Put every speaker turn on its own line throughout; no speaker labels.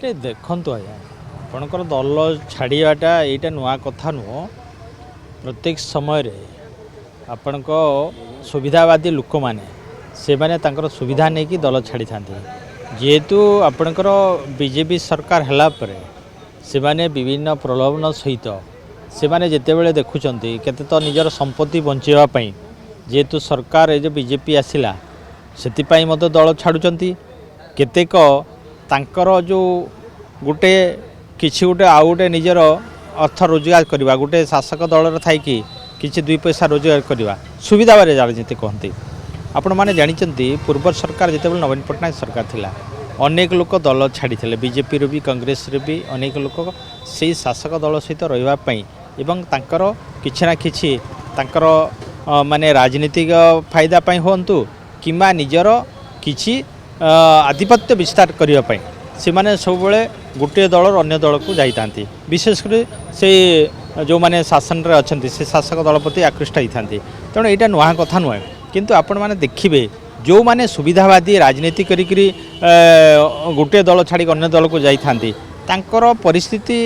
ଦେଖନ୍ତୁ ଆଜ୍ଞା ଆପଣଙ୍କର ଦଳ ଛାଡ଼ିବାଟା ଏଇଟା ନୂଆ କଥା ନୁହଁ। ପ୍ରତ୍ୟେକ ସମୟରେ ଆପଣଙ୍କ ସୁବିଧାବାଦୀ ଲୋକମାନେ ସେମାନେ ତାଙ୍କର ସୁବିଧା ନେଇକି ଦଳ ଛାଡ଼ିଥାନ୍ତି। ଯେହେତୁ ଆପଣଙ୍କର ବିଜେପି ସରକାର ହେଲା ପରେ ସେମାନେ ବିଭିନ୍ନ ପ୍ରଲୋଭନ ସହିତ ସେମାନେ ଯେତେବେଳେ ଦେଖୁଛନ୍ତି କେତେ ତ ନିଜର ସମ୍ପତ୍ତି ବଞ୍ଚାଇବା ପାଇଁ ଯେହେତୁ ସରକାର ଏ ଯେଉଁ ବିଜେପି ଆସିଲା ସେଥିପାଇଁ ମଧ୍ୟ ଦଳ ଛାଡ଼ୁଛନ୍ତି। କେତେକ ତାଙ୍କର ଯେଉଁ ଗୋଟେ କିଛି ଗୋଟେ ଆଉ ଗୋଟେ ନିଜର ଅର୍ଥ ରୋଜଗାର କରିବା ଗୋଟେ ଶାସକ ଦଳରେ ଥାଇକି କିଛି ଦୁଇ ପଇସା ରୋଜଗାର କରିବା ସୁବିଧାରେ ରାଜନୀତି କହନ୍ତି। ଆପଣମାନେ ଜାଣିଛନ୍ତି ପୂର୍ବ ସରକାର ଯେତେବେଳେ ନବୀନ ପଟ୍ଟନାୟକ ସରକାର ଥିଲା ଅନେକ ଲୋକ ଦଳ ଛାଡ଼ିଥିଲେ ବିଜେପିରୁ ବି କଂଗ୍ରେସରେ ବି ଅନେକ ଲୋକ ସେଇ ଶାସକ ଦଳ ସହିତ ରହିବା ପାଇଁ ଏବଂ ତାଙ୍କର କିଛି ନା କିଛି ତାଙ୍କର ମାନେ ରାଜନୀତିକ ଫାଇଦା ପାଇଁ ହୁଅନ୍ତୁ କିମ୍ବା ନିଜର କିଛି ଆଧିପତ୍ୟ ବିସ୍ତାର କରିବା ପାଇଁ ସେମାନେ ସବୁବେଳେ ଗୋଟିଏ ଦଳରୁ ଅନ୍ୟ ଦଳକୁ ଯାଇଥାନ୍ତି। ବିଶେଷ କରି ସେ ଯେଉଁମାନେ ଶାସନରେ ଅଛନ୍ତି ସେ ଶାସକ ଦଳ ପ୍ରତି ଆକୃଷ୍ଟ ହୋଇଥାନ୍ତି। ତେଣୁ ଏଇଟା ନୂଆ କଥା ନୁହେଁ। କିନ୍ତୁ ଆପଣମାନେ ଦେଖିବେ ଯେଉଁମାନେ ସୁବିଧାବାଦୀ ରାଜନୀତି କରିକିରି ଗୋଟିଏ ଦଳ ଛାଡ଼ି ଅନ୍ୟ ଦଳକୁ ଯାଇଥାନ୍ତି ତାଙ୍କର ପରିସ୍ଥିତି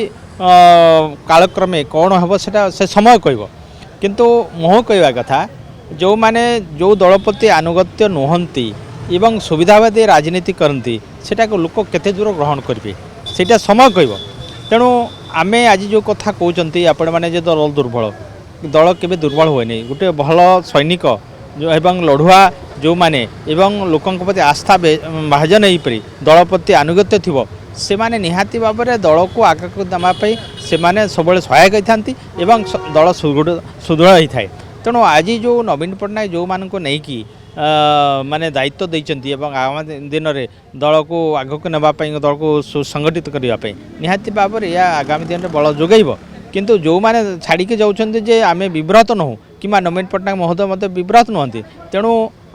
କାଳକ୍ରମେ କ'ଣ ହେବ ସେଟା ସେ ସମୟ କହିବ। କିନ୍ତୁ ମୁଁ କହିବା କଥା ଯେଉଁମାନେ ଯେଉଁ ଦଳ ପ୍ରତି ଆନୁଗତ୍ୟ ନୁହନ୍ତି ଏବଂ ସୁବିଧାବାଦୀ ରାଜନୀତି କରନ୍ତି ସେଟାକୁ ଲୋକ କେତେ ଦୂର ଗ୍ରହଣ କରିବେ ସେଇଟା ସମୟ କହିବ। ତେଣୁ ଆମେ ଆଜି ଯେଉଁ କଥା କହୁଛନ୍ତି ଆପଣମାନେ ଯେ ଦଳ ଦୁର୍ବଳ ଦଳ କେବେ ଦୁର୍ବଳ ହୁଏନି। ଗୋଟେ ଭଲ ସୈନିକ ଏବଂ ଲଢ଼ୁଆ ଯେଉଁମାନେ ଏବଂ ଲୋକଙ୍କ ପ୍ରତି ଆସ୍ଥା ଭାଜନ ଏହିପରି ଦଳ ପ୍ରତି ଆନୁଗତ୍ୟ ଥିବ ସେମାନେ ନିହାତି ଭାବରେ ଦଳକୁ ଆଗକୁ ନେବା ପାଇଁ ସେମାନେ ସବୁବେଳେ ସହାୟକ ହୋଇଥାନ୍ତି ଏବଂ ଦଳ ସୁଦୃଢ଼ ହୋଇଥାଏ। ତେଣୁ ଆଜି ଯେଉଁ ନବୀନ ପଟ୍ଟନାୟକ ଯେଉଁମାନଙ୍କୁ ନେଇକି ମାନେ ଦାୟିତ୍ୱ ଦେଇଛନ୍ତି ଏବଂ ଆଗାମୀ ଦିନରେ ଦଳକୁ ଆଗକୁ ନେବା ପାଇଁ ଦଳକୁ ସୁସଂଗଠିତ କରିବା ପାଇଁ ନିହାତି ଭାବରେ ଏହା ଆଗାମୀ ଦିନରେ ବଳ ଯୋଗାଇବ। କିନ୍ତୁ ଯେଉଁମାନେ ଛାଡ଼ିକି ଯାଉଛନ୍ତି ଯେ ଆମେ ବିବ୍ରତ ନୁହଁ କିମ୍ବା ନବୀନ ପଟ୍ଟନାୟକ ମହୋଦୟ ମଧ୍ୟ ବିବ୍ରତ ନୁହନ୍ତି। ତେଣୁ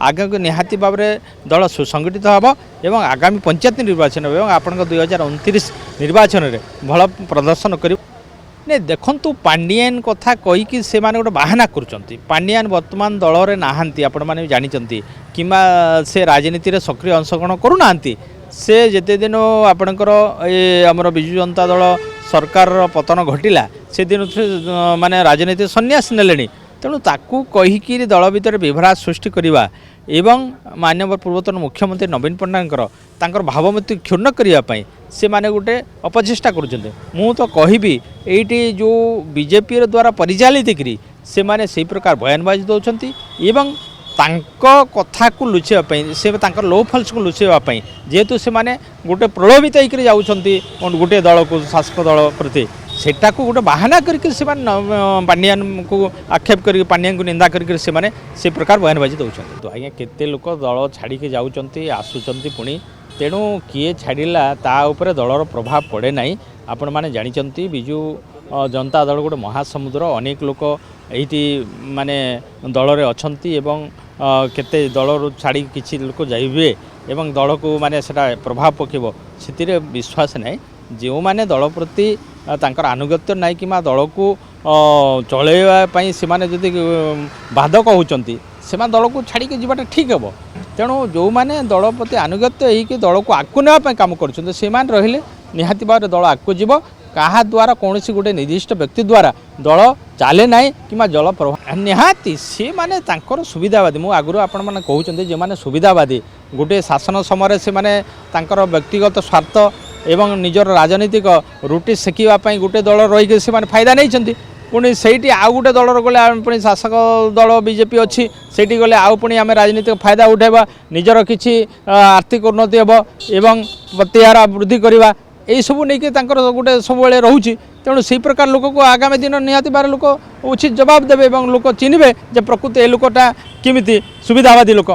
ଆଗକୁ ନିହାତି ଭାବରେ ଦଳ ସୁସଂଗଠିତ ହେବ ଏବଂ ଆଗାମୀ ପଞ୍ଚାୟତ ନିର୍ବାଚନ ଏବଂ ଆପଣଙ୍କ 2029 ନିର୍ବାଚନରେ ଭଲ ପ୍ରଦର୍ଶନ କରିବ। ନାଇଁ ଦେଖନ୍ତୁ ପାଣ୍ଡିଆନ କଥା କହିକି ସେମାନେ ଗୋଟେ ବାହାନା କରୁଛନ୍ତି। ପାଣ୍ଡିଆନ ବର୍ତ୍ତମାନ ଦଳରେ ନାହାନ୍ତି ଆପଣମାନେ ବି ଜାଣିଛନ୍ତି କିମ୍ବା ସେ ରାଜନୀତିରେ ସକ୍ରିୟ ଅଂଶଗ୍ରହଣ କରୁନାହାନ୍ତି। ସେ ଯେତେ ଦିନ ଆପଣଙ୍କର ଏ ଆମର ବିଜୁ ଜନତା ଦଳ ସରକାରର ପତନ ଘଟିଲା ସେଦିନ ମାନେ ରାଜନୀତି ସନ୍ନ୍ୟାସ ନେଲେଣି। ତେଣୁ ତାକୁ କହିକି ଦଳ ଭିତରେ ବିଭ୍ରାଟ ସୃଷ୍ଟି କରିବା ଏବଂ ମାନ୍ୟବର ପୂର୍ବତନ ମୁଖ୍ୟମନ୍ତ୍ରୀ ନବୀନ ପଟ୍ଟନାୟକଙ୍କର ତାଙ୍କର ଭାବମୂର୍ତ୍ତି କ୍ଷୁଣ୍ଣ କରିବା ପାଇଁ ସେମାନେ ଗୋଟେ ଅପଚେଷ୍ଟା କରୁଛନ୍ତି। ମୁଁ ତ କହିବି ଏଇଠି ଯେଉଁ ବିଜେପି ଦ୍ୱାରା ପରିଚାଳିତ କରି ସେମାନେ ସେହି ପ୍ରକାର ବୟାନବାଜି ଦେଉଛନ୍ତି ଏବଂ ତାଙ୍କ କଥାକୁ ଲୁଚାଇବା ପାଇଁ ସେ ତାଙ୍କର ଲୋ ଫଲ୍ସକୁ ଲୁଚାଇବା ପାଇଁ ଯେହେତୁ ସେମାନେ ଗୋଟେ ପ୍ରଲୋଭିତ ହେଇକରି ଯାଉଛନ୍ତି ଗୋଟିଏ ଦଳକୁ ଶାସକ ଦଳ ପ୍ରତି ସେଟାକୁ ଗୋଟେ ବାହାନା କରିକି ସେମାନେ ପାଣ୍ଡିଆନକୁ ଆକ୍ଷେପ କରିକି ପାଣ୍ଡିଆନକୁ ନିନ୍ଦା କରିକି ସେମାନେ ସେ ପ୍ରକାର ବୟାନବାଜି ଦେଉଛନ୍ତି। ତ ଆଜ୍ଞା କେତେ ଲୋକ ଦଳ ଛାଡ଼ିକି ଯାଉଛନ୍ତି ଆସୁଛନ୍ତି ପୁଣି ତେଣୁ କିଏ ଛାଡ଼ିଲା ତା ଉପରେ ଦଳର ପ୍ରଭାବ ପଡ଼େ ନାହିଁ। ଆପଣମାନେ ଜାଣିଛନ୍ତି ବିଜୁ ଜନତା ଦଳ ଗୋଟେ ମହାସମୁଦ୍ର ଅନେକ ଲୋକ ଏଇଠି ମାନେ ଦଳରେ ଅଛନ୍ତି ଏବଂ କେତେ ଦଳରୁ ଛାଡ଼ି କିଛି ଲୋକ ଯାଇବେ ଏବଂ ଦଳକୁ ମାନେ ସେଟା ପ୍ରଭାବ ପକାଇବ ସେଥିରେ ବିଶ୍ୱାସ ନାହିଁ। ଯେଉଁମାନେ ଦଳ ପ୍ରତି ତାଙ୍କର ଆନୁଗତ୍ୟ ନାହିଁ କିମ୍ବା ଦଳକୁ ଚଳାଇବା ପାଇଁ ସେମାନେ ଯଦି ବାଧକ ହେଉଛନ୍ତି ସେମାନେ ଦଳକୁ ଛାଡ଼ିକି ଯିବାଟା ଠିକ୍ ହେବ। ତେଣୁ ଯେଉଁମାନେ ଦଳ ପ୍ରତି ଆନୁଗତ୍ୟ ହେଇକି ଦଳକୁ ଆଗକୁ ନେବା ପାଇଁ କାମ କରୁଛନ୍ତି ସେମାନେ ରହିଲେ ନିହାତି ଭାବରେ ଦଳ ଆଗକୁ ଯିବ। କାହା ଦ୍ୱାରା କୌଣସି ଗୋଟେ ନିର୍ଦ୍ଦିଷ୍ଟ ବ୍ୟକ୍ତି ଦ୍ୱାରା ଦଳ ଚାଲେ ନାହିଁ କିମ୍ବା ଜଳ ପ୍ରଭାବ ନିହାତି ସେମାନେ ତାଙ୍କର ସୁବିଧାବାଦୀ। ମୁଁ ଆଗରୁ ଆପଣମାନେ କହୁଛନ୍ତି ଯେଉଁମାନେ ସୁବିଧାବାଦୀ ଗୋଟିଏ ଶାସନ ସମୟରେ ସେମାନେ ତାଙ୍କର ବ୍ୟକ୍ତିଗତ ସ୍ୱାର୍ଥ ଏବଂ ନିଜର ରାଜନୈତିକ ରୁଟି ସେକିବା ପାଇଁ ଗୋଟିଏ ଦଳ ରହିକି ସେମାନେ ଫାଇଦା ନେଇଛନ୍ତି। ପୁଣି ସେଇଠି ଆଉ ଗୋଟେ ଦଳର ଗଲେ ପୁଣି ଶାସକ ଦଳ ବିଜେପି ଅଛି ସେଇଠି ଗଲେ ଆଉ ପୁଣି ଆମେ ରାଜନୈତିକ ଫାଇଦା ଉଠାଇବା ନିଜର କିଛି ଆର୍ଥିକ ଉନ୍ନତି ହେବ ଏବଂ ପ୍ରତିହାର ବୃଦ୍ଧି କରିବା ଏଇସବୁ ନେଇକି ତାଙ୍କର ଗୋଟେ ସବୁବେଳେ ରହୁଛି। ତେଣୁ ସେହି ପ୍ରକାର ଲୋକକୁ ଆଗାମୀ ଦିନ ନିହାତି ଭାବରେ ଲୋକ ଉଚିତ ଜବାବ ଦେବେ ଏବଂ ଲୋକ ଚିହ୍ନିବେ ଯେ ପ୍ରକୃତ ଏ ଲୋକଟା କେମିତି ସୁବିଧାବାଦୀ ଲୋକ।